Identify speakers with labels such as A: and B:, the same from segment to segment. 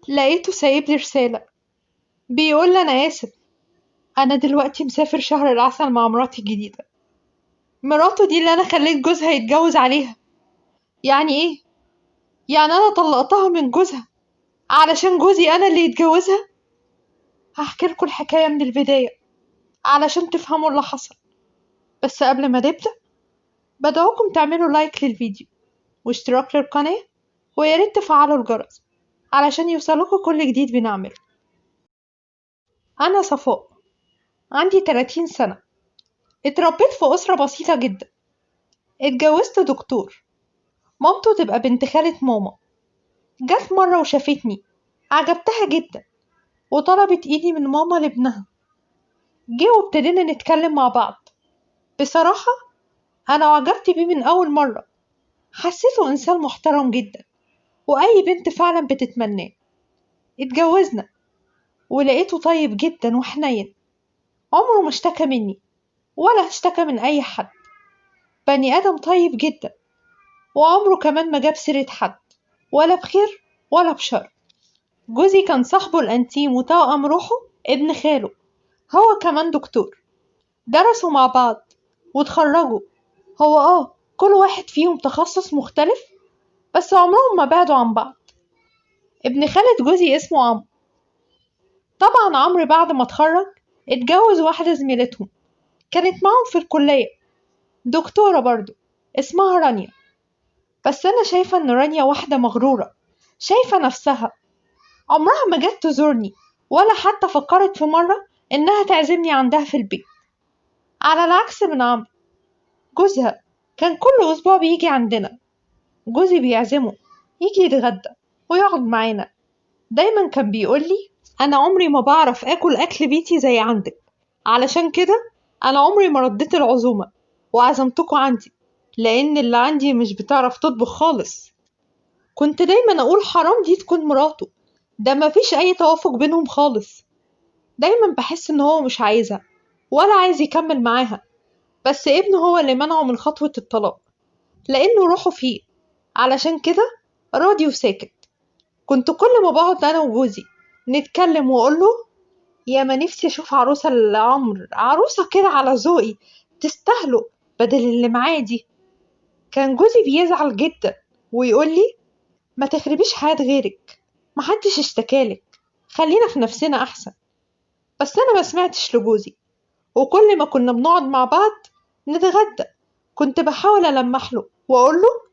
A: لقيته سايبلي رسالة بيقول لي: أنا آسف، أنا دلوقتي مسافر شهر العسل مع مراتي الجديدة. مراته دي اللي أنا خليت جوزها يتجوز عليها. يعني إيه؟ يعني أنا طلقتها من جوزها علشان جوزي أنا اللي يتجوزها؟ هحكي لكم الحكاية من البداية علشان تفهموا اللي حصل. بس قبل ما نبدأ بدعوكم تعملوا لايك للفيديو واشتراك للقناة، وياريت تفعلوا الجرس علشان يوصلكوا كل جديد بنعمله. أنا صفاء، عندي 30 سنة، اتربيت في أسرة بسيطة جدا. اتجوزت دكتور، مامته تبقى بنت خالة ماما. جت مرة وشافتني، عجبتها جدا وطلبت ايدي من ماما لابنها. جه وابتدينا نتكلم مع بعض. بصراحة أنا أعجبت بيه من أول مرة، حسيته إنسان محترم جدا وأي بنت فعلا بتتمناه. اتجوزنا ولقيته طيب جدا وحنين، عمره ما اشتكى مني ولا اشتكى من أي حد. بني آدم طيب جدا، وعمره كمان ما جاب سيرة حد، ولا بخير ولا بشر. جوزي كان صاحبه الأنتيم وتوأم روحه ابن خاله، هو كمان دكتور. درسوا مع بعض واتخرجوا. هو كل واحد فيهم تخصص مختلف، بس عمرهم ما بعدوا عن بعض. ابن خالة جوزي اسمه عمرو. طبعا عمرو بعد ما اتخرج اتجوز واحدة زميلتهم كانت معاهم في الكلية، دكتورة برضو، اسمها رانيا. بس أنا شايفة إن رانيا واحدة مغرورة، شايفة نفسها. عمرها ما جت تزورني ولا حتى فكرت في مرة إنها تعزمني عندها في البيت، على العكس من عمرو. جوزها كان كل أسبوع بيجي عندنا. جوزي بيعزمه يجي يتغدى ويقعد معانا. دايما كان بيقولي: أنا عمري ما بعرف آكل أكل بيتي زي عندك، علشان كده أنا عمري ما رديت العزومة وعزمتكوا عندي، لأن اللي عندي مش بتعرف تطبخ خالص. كنت دايما أقول حرام دي تكون مراته، ده مفيش أي توافق بينهم خالص. دايما بحس إن هو مش عايزها ولا عايز يكمل معاها، بس ابنه هو اللي منعه من خطوة الطلاق لأنه روحه فيه. علشان كده راضي وساكت. كنت كل ما بقعد أنا وجوزي نتكلم وأقوله: يا ما نفسي أشوف عروسة لعمر، عروسة كده على ذوقي تستاهله بدل اللي معاه دي. كان جوزي بيزعل جدا ويقولي: ما تخربيش حياة غيرك، محدش اشتكالك، خلينا في نفسنا أحسن. بس أنا ما سمعتش لجوزي، وكل ما كنا بنقعد مع بعض نتغدى كنت بحاول ألمح له وأقول له: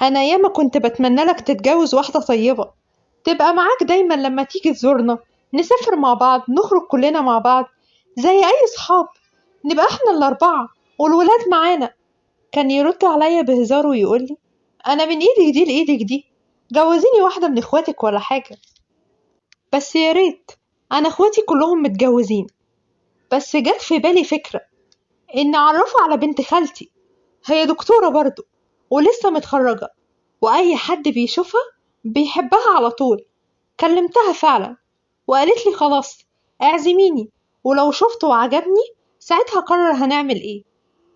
A: أنا ياما كنت بتمنى لك تتجوز واحدة طيبة تبقى معاك دايما لما تيجي تزورنا، نسافر مع بعض، نخرج كلنا مع بعض زي أي صحاب، نبقى احنا الأربعة والولاد معانا. كان يرد عليا بهزار ويقولي: أنا من إيدك دي لإيدك دي، جوزيني واحدة من إخواتك ولا حاجة. بس يا ريت، أنا إخواتي كلهم متجوزين. بس جت في بالي فكرة إن أعرفه على بنت خالتي، هي دكتورة برضه ولسه متخرجة، وأي حد بيشوفها بيحبها على طول. كلمتها فعلا وقالت لي: خلاص اعزميني، ولو شفته وعجبني ساعتها قرر هنعمل ايه.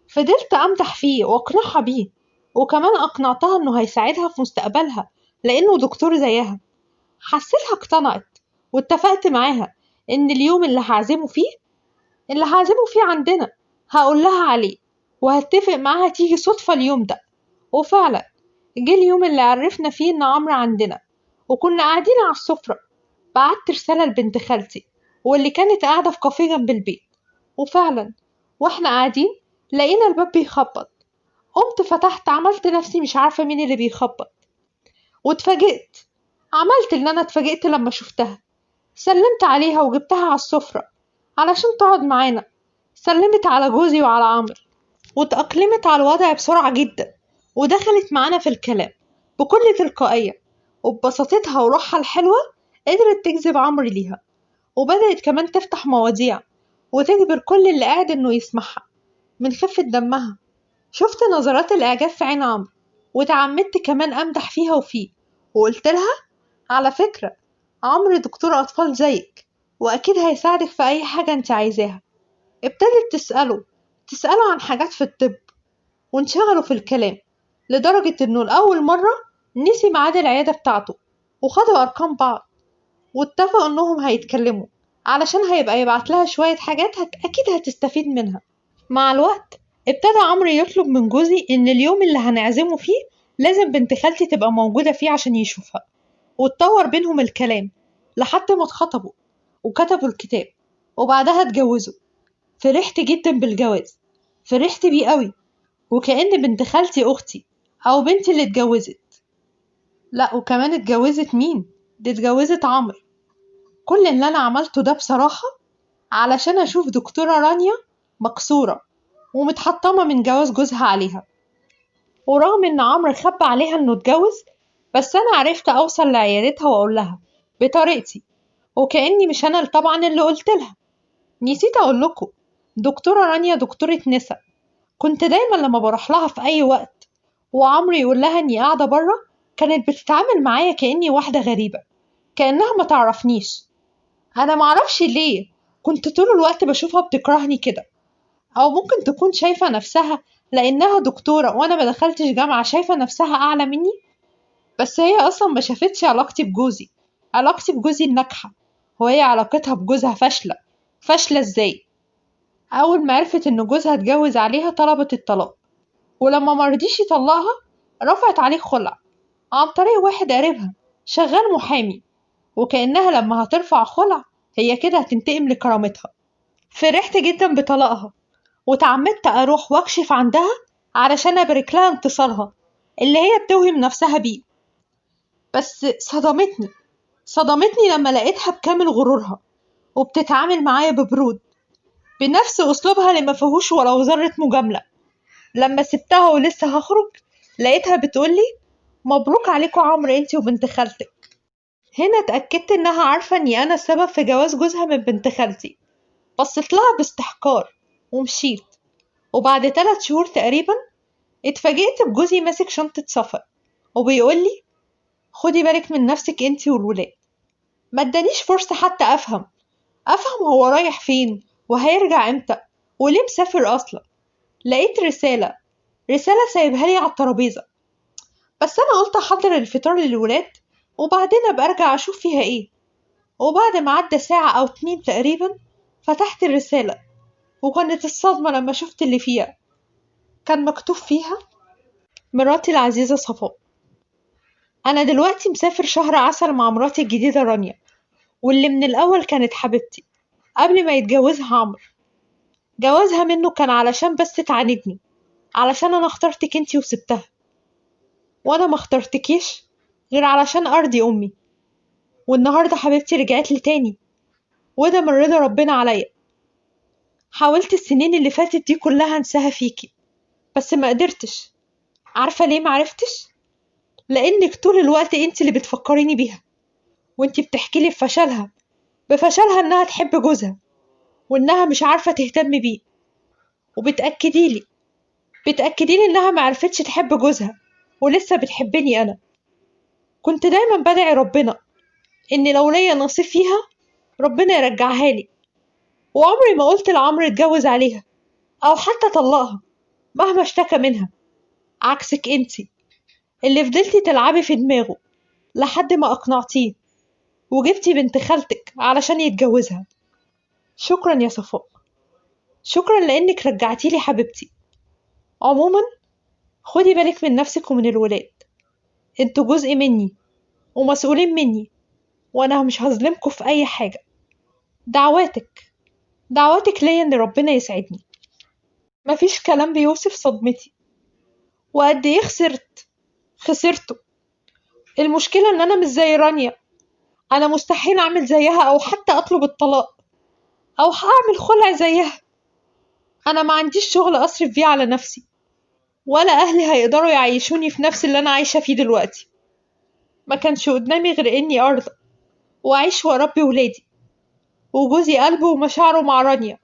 A: فضلت امدح فيه واقنعها بيه، وكمان اقنعتها انه هيساعدها في مستقبلها لانه دكتور زيها. حسيتها اقتنعت، واتفقت معاها ان اليوم اللي هعزمه فيه عندنا هقول لها عليه، وهتفق معاها تيجي صدفة اليوم ده. وفعلا جه اليوم اللي عرفنا فيه إن عمرو عندنا، وكنا قاعدين على السفرة. بعت رسالة لبنت خالتي واللي كانت قاعدة في كافيه جنب البيت، وفعلا واحنا قاعدين لقينا الباب بيخبط. قمت فتحت، عملت نفسي مش عارفة مين اللي بيخبط، واتفاجئت. عملت ان انا اتفاجئت لما شفتها. سلمت عليها وجبتها على السفرة علشان تقعد معانا. سلمت على جوزي وعلى عمرو، واتأقلمت على الوضع بسرعة جدا، ودخلت معانا في الكلام بكل تلقائية. وببساطتها وروحها الحلوة قدرت تجذب عمرو ليها، وبدأت كمان تفتح مواضيع وتجبر كل اللي قاعد إنه يسمعها. من خفة دمها شفت نظرات الإعجاب في عين عمرو، وتعمدت كمان أمدح فيها وفيه، وقلت لها: على فكرة، عمرو دكتور أطفال زيك، وأكيد هيساعدك في أي حاجة أنت عايزاها. ابتدت تسأله عن حاجات في الطب، وانشغلوا في الكلام لدرجة إنه لأول مرة نسي ميعاد العيادة بتاعته، وخدوا أرقام بعض. واتفقوا إنهم هيتكلموا علشان هيبقى يبعت لها شوية حاجات أكيد هتستفيد منها. مع الوقت ابتدى عمرو يطلب من جوزي إن اليوم اللي هنعزمه فيه لازم بنت خالتي تبقى موجودة فيه عشان يشوفها، واتطور بينهم الكلام لحد ما اتخطبوا وكتبوا الكتاب وبعدها اتجوزوا. فرحت جدا بالجواز، فرحت بيه قوي، وكأن بنت خالتي أختي أو بنتي اللي اتجوزت. لأ، وكمان اتجوزت مين؟ دي اتجوزت عمرو. كل اللي أنا عملته ده بصراحة علشان أشوف دكتورة رانيا مكسورة ومتحطمة من جواز جوزها عليها. ورغم إن عمرو خبى عليها إنه اتجوز، بس أنا عرفت أوصل لعيادتها وأقول لها بطريقتي، وكأني مش أنا طبعا اللي قلت لها. نسيت أقول لكم، دكتورة رانيا دكتورة نسا، كنت دايما لما بروح لها في أي وقت وعمرو يقول لها إني قاعدة بره كانت بتتعامل معايا كأني واحدة غريبة، كأنها ما تعرفنيش. أنا معرفش ليه كنت طول الوقت بشوفها بتكرهني كده، أو ممكن تكون شايفة نفسها لأنها دكتورة وأنا ما دخلتش جامعة شايفة نفسها أعلى مني. بس هي أصلا ما شافتش علاقتي بجوزي، علاقتي بجوزي الناجحة، وهي علاقتها بجوزها فاشلة. فاشلة إزاي؟ أول ما عرفت إن جوزها اتجوز عليها طلبت الطلاق، ولما مرضيش يطلقها رفعت عليه خلع عن طريق واحد قريبها شغال محامي، وكأنها لما هترفع خلع هي كده هتنتقم لكرامتها. فرحت جدا بطلاقها وتعمدت أروح وأكشف عندها علشان أبارك لها انتصارها اللي هي بتوهم نفسها بيه. بس صدمتني لما لقيتها بكامل غرورها وبتتعامل معايا ببرود بنفس أسلوبها اللي ما فيهوش ولو ذرة مجاملة. لما سبتها ولسه هخرج لقيتها بتقولي مبروك عليكوا عمرو انتي وبنت خالتك. هنا اتأكدت انها عارفة اني انا السبب في جواز جوزها من بنت خالتي. بصيت لها باستحقار ومشيت. وبعد 3 شهور تقريبا اتفاجئت بجوزي ماسك شنطة سفر وبيقولي خدي بالك من نفسك انتي والولاد. ما ادانيش فرصة حتى افهم هو رايح فين وهيرجع امتى وليه مسافر اصلا. لقيت رسالة سايبها لي على الترابيزة، بس انا قلت احضر الفطار للولاد وبعدين ابقى ارجع اشوف فيها ايه. وبعد ما عدى ساعة او 2 تقريبا فتحت الرسالة، وكانت الصدمة لما شفت اللي فيها. كان مكتوب فيها مراتي العزيزة صفاء، انا دلوقتي مسافر شهر عسل مع مراتي الجديدة رانيا، واللي من الاول كانت حبيبتي قبل ما يتجوزها عمرو. جوازها منه كان علشان بس تعاندني، علشان انا اخترتك انتي وسبتها، وانا ما اخترتكيش غير علشان ارضي امي. والنهارده حبيبتي رجعت لي تاني، وده من رضا ربنا عليا. حاولت السنين اللي فاتت دي كلها انساها فيكي، بس ما قدرتش. عارفة ليه معرفتش؟ لانك طول الوقت انت اللي بتفكريني بيها، وانت بتحكي لي بفشلها انها تحب جوزها وانها مش عارفة تهتم بيه، بتأكدي لي انها معرفتش تحب جوزها ولسه بتحبني انا. كنت دايما بدعي ربنا ان لو ليا نصيب فيها ربنا يرجعها لي، وعمري ما قلت لعمرو اتجوز عليها او حتى طلقها مهما اشتكى منها. عكسك انتي اللي فضلتي تلعبي في دماغه لحد ما اقنعتيه وجبتي بنت خالتك علشان يتجوزها. شكرا يا صفاء، شكرا لانك رجعتيلي حبيبتي. عموما خدي بالك من نفسك ومن الولاد، انتوا جزء مني ومسؤولين مني، وانا مش هظلمكوا في اي حاجة. دعواتك دعواتك ليا ان ربنا يسعدني. مفيش كلام بيوصف صدمتي وقد ايه خسرته. المشكلة ان انا مش زي رانيا، انا مستحيل اعمل زيها او حتى اطلب الطلاق او هعمل خلع زيها. انا ما عنديش شغل اصرف بيه على نفسي، ولا اهلي هيقدروا يعيشوني في نفس اللي انا عايشة فيه دلوقتي. ما كانش قدامي غير اني ارضى واعيش واربي ولادي وجوزي قلبه ومشاعره مع رانيا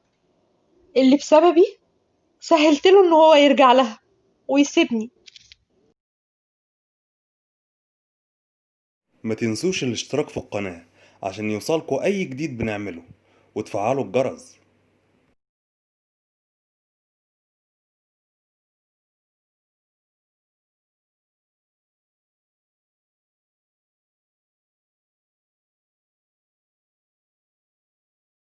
A: اللي بسببي سهلت له ان هو يرجع لها ويسيبني.
B: ما تنسوش الاشتراك في القناة عشان يوصلكوا أي جديد بنعمله، وتفعلوا الجرس